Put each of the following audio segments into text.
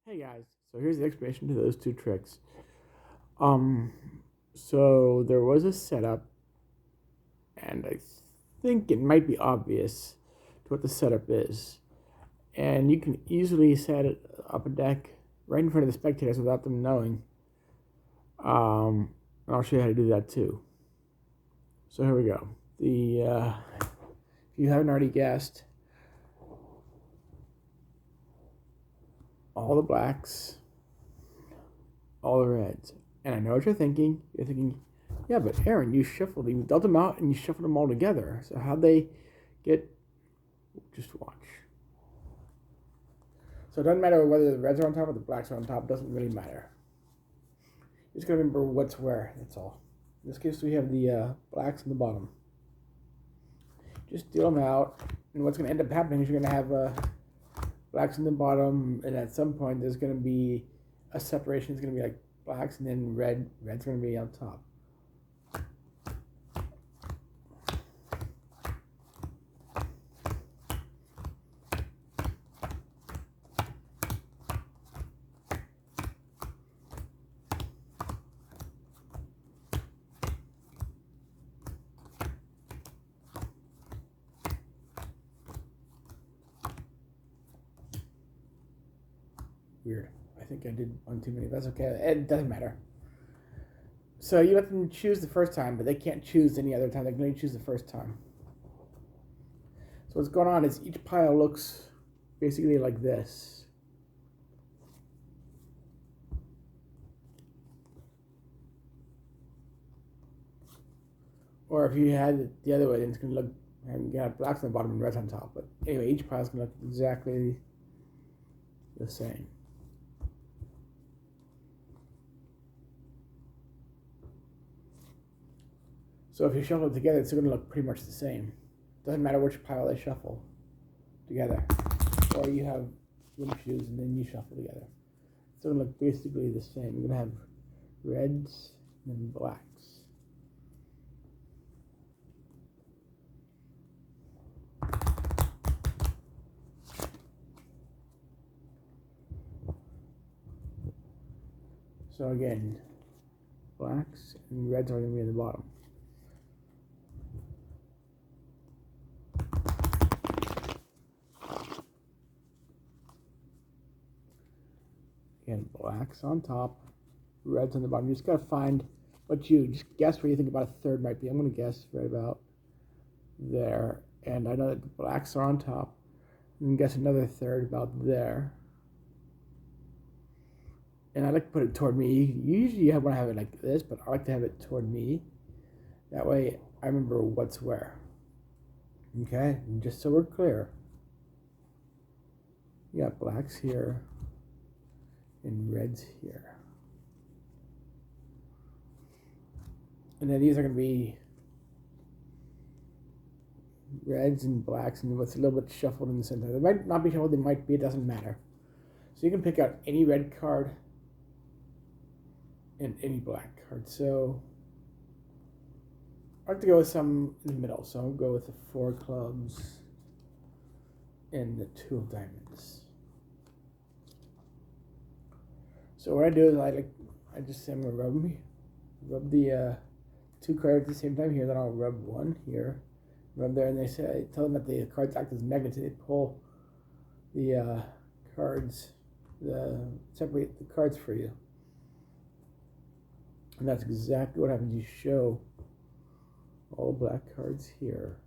Hey guys, so here's the explanation to those two tricks. Um, so there was a setup, and I think it might be obvious to what the setup is. And you can easily set it up a deck right in front of the spectators without them knowing. And I'll show you how to do that too. So here we go. If you haven't already guessed, all the blacks, all the reds. And I know what you're thinking. You're thinking, yeah, but Aaron, you dealt them out and you shuffled them all together. So how'd they get? Just watch. So it doesn't matter whether the reds are on top or the blacks are on top. It doesn't really matter. You just gotta remember what's where. That's all. In this case, we have the blacks on the bottom. Just deal them out, and what's gonna end up happening is you're gonna have blacks on the bottom, and at some point there's gonna be a separation. It's gonna be like blacks and then red. Red's gonna be on top. Weird. I think I did one too many. That's okay. It doesn't matter. So you let them choose the first time, but they can't choose any other time. They can only choose the first time. So what's going on is each pile looks basically like this. Or if you had it the other way, then it's going to look, and you got blacks on the bottom and reds on top. But anyway, each pile is going to look exactly the same. So if you shuffle it together, it's going to look pretty much the same. Doesn't matter which pile they shuffle together. Or you have one shoes and then you shuffle together. It's going to look basically the same. You're going to have reds and blacks. So again, blacks and reds are going to be at the bottom. Again, blacks on top, reds on the bottom. You just got to find what you just guess where you think about a third might be. I'm going to guess right about there. And I know that the blacks are on top. You can guess another third about there. And I like to put it toward me. Usually you want to have it like this, but I like to have it toward me. That way I remember what's where. Okay, and just so we're clear, you got blacks here and reds here. And then these are going to be reds and blacks, and what's a little bit shuffled in the center. They might not be shuffled, they might be, it doesn't matter. So you can pick out any red card and any black card. So I like to go with some in the middle. So I'll go with the 4 clubs and the 2 of diamonds. So what I do is I just say I'm gonna rub the 2 cards at the same time here. Then I'll rub one here, rub there, and they say I tell them that the cards act as magnets. They pull the cards, separate the cards for you. And that's exactly what happens. You show all the black cards here,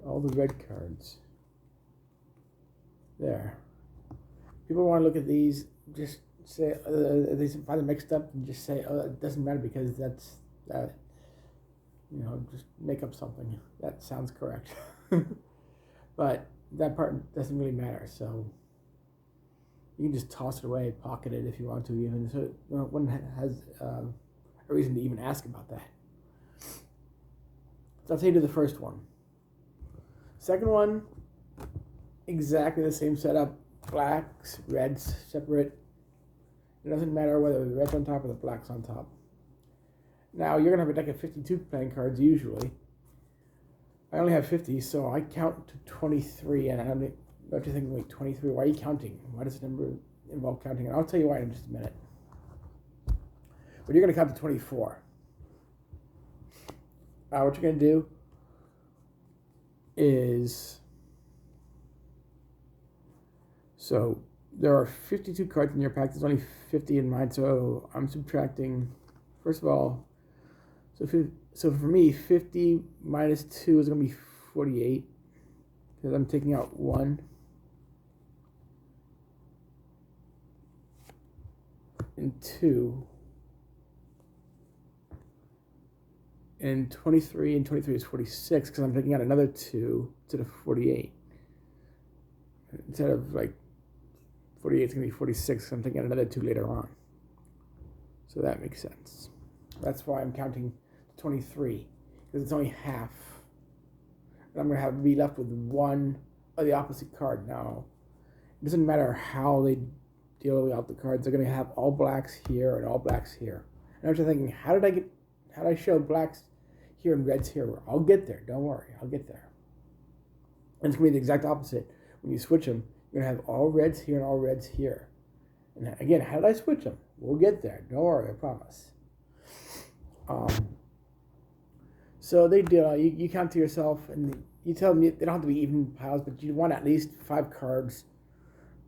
all the red cards there. People want to look at these, just say they find them mixed up, and just say, "Oh, it doesn't matter because that's that." Just make up something that sounds correct, but that part doesn't really matter. So you can just toss it away, pocket it if you want to, even so one has a reason to even ask about that. So I'll tell you to the first one. Second one, exactly the same setup. Blacks, reds, separate. It doesn't matter whether the red's on top or the black's on top. Now you're gonna have a deck of 52 playing cards usually. I only have 50, so I count to 23, and Don't you think, wait, 23? Why are you counting? Why does the number involve counting? And I'll tell you why in just a minute. But you're going to count to 24. What you're going to do is, so there are 52 cards in your pack. There's only 50 in mine, so I'm subtracting, first of all, so for me, 50 minus 2 is going to be 48, because I'm taking out 1. And 2. And 23 and 23 is 46, because I'm taking out another 2 instead of 48. Instead of like 48, it's going to be 46, because I'm taking out another 2 later on. So that makes sense. That's why I'm counting 23, because it's only half. And I'm going to have to be left with 1 of the opposite card. Now, it doesn't matter how they deal out the cards. They're going to have all blacks here and all blacks here. And I'm just thinking, how did I show blacks here and reds here? I'll get there. Don't worry. I'll get there. And it's going to be the exact opposite. When you switch them, you're going to have all reds here and all reds here. And again, how did I switch them? We'll get there. Don't worry. I promise. So they deal. You count to yourself, and you tell them they don't have to be even piles, but you want at least 5 cards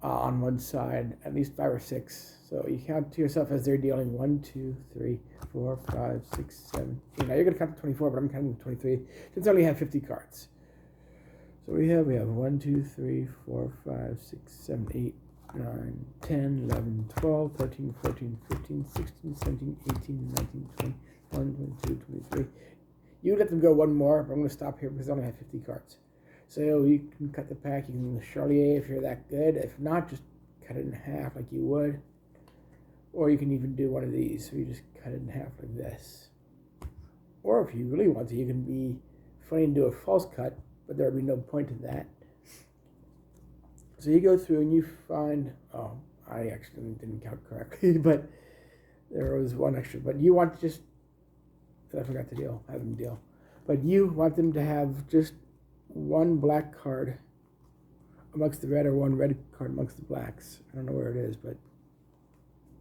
on one side, at least 5 or 6. So you count to yourself as they're dealing 1, 2, 3, 4, 5, 6, 7, 8. Now you're going to count to 24, but I'm counting to 23 since I only have 50 cards. So we have 1, 2, 3, 4, 5, 6, 7, 8, 9, 10, 11, 12, 13, 14, 15, 16, 17, 18, 19, 20, 21, 22, 23. You let them go one more, but I'm going to stop here because I only have 50 cards. So you can cut the pack, you can Charlier if you're that good. If not, just cut it in half like you would. Or you can even do one of these. So you just cut it in half like this. Or if you really want to, you can be funny and do a false cut, but there would be no point in that. So you go through and you find, I actually didn't count correctly, but there was one extra. But you want to just, I forgot to have them deal. But you want them to have just 1 black card amongst the red or 1 red card amongst the blacks. I don't know where it is, but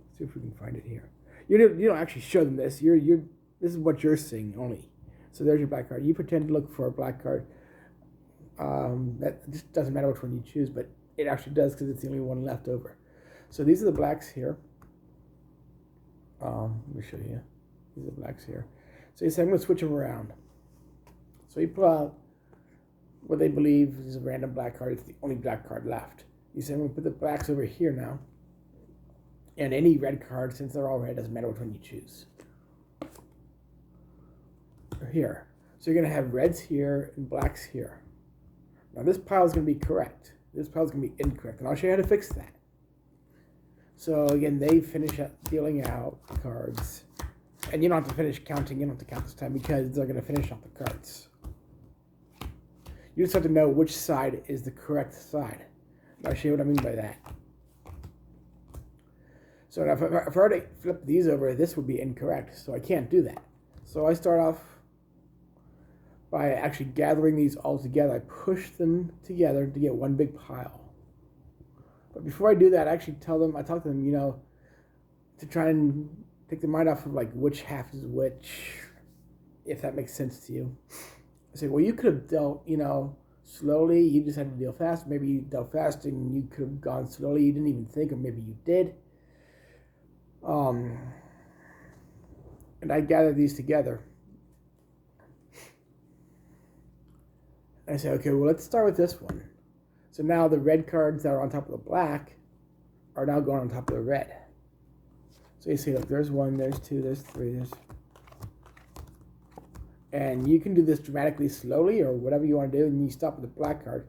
let's see if we can find it here. You don't actually show them this. This is what you're seeing only. So there's your black card. You pretend to look for a black card. That just doesn't matter which one you choose, but it actually does because it's the only one left over. So these are the blacks here. Let me show you. These are the blacks here. So you say, I'm going to switch them around. So you pull out what they believe is a random black card. It's the only black card left. You say, I'm going to put the blacks over here now. And any red card, since they're all red, doesn't matter which one you choose. Or here. So you're going to have reds here and blacks here. Now this pile is going to be correct. This pile is going to be incorrect. And I'll show you how to fix that. So again, they finish up dealing out cards. And you don't have to finish counting. You don't have to count this time because they're going to finish off the cards. You just have to know which side is the correct side. I'll show you what I mean by that. So now if I already flip these over, this would be incorrect. So I can't do that. So I start off by actually gathering these all together. I push them together to get one big pile. But before I do that, I actually talk to them, to try and take the mind off of like which half is which, if that makes sense to you. I say, well, you could have dealt, slowly. You just had to deal fast. Maybe you dealt fast and you could have gone slowly. You didn't even think, or maybe you did. And I gather these together. I say, okay, well, let's start with this one. So now the red cards that are on top of the black are now going on top of the red. So you see, look, there's 1, there's 2, there's 3, there's... And you can do this dramatically slowly or whatever you want to do, and you stop with the black card.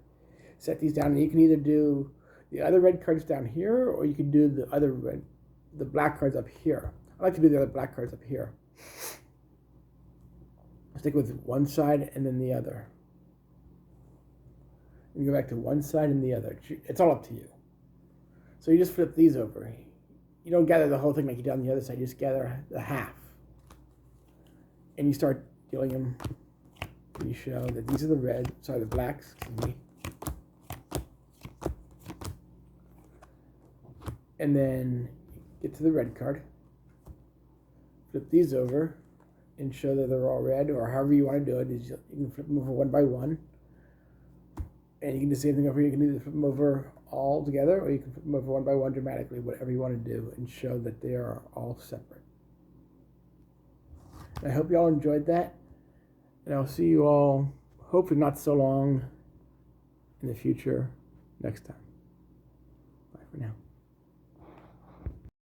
Set these down, and you can either do the other red cards down here, or you can do the black cards up here. I like to do the other black cards up here. Stick with one side and then the other. And go back to one side and the other. It's all up to you. So you just flip these over. You don't gather the whole thing like you did on the other side. You just gather the half. And you start dealing them. And you show that these are the blacks. Excuse me. and then get to the red card, flip these over, and show that they're all red, or however you want to do it. Is you can flip them over one by one, and you can do the same thing over here. You can either flip them over all together, or you can flip them over one by one dramatically, whatever you want to do, and show that they are all separate. I hope you all enjoyed that, and I'll see you all, hopefully not so long in the future, next time. Bye for now.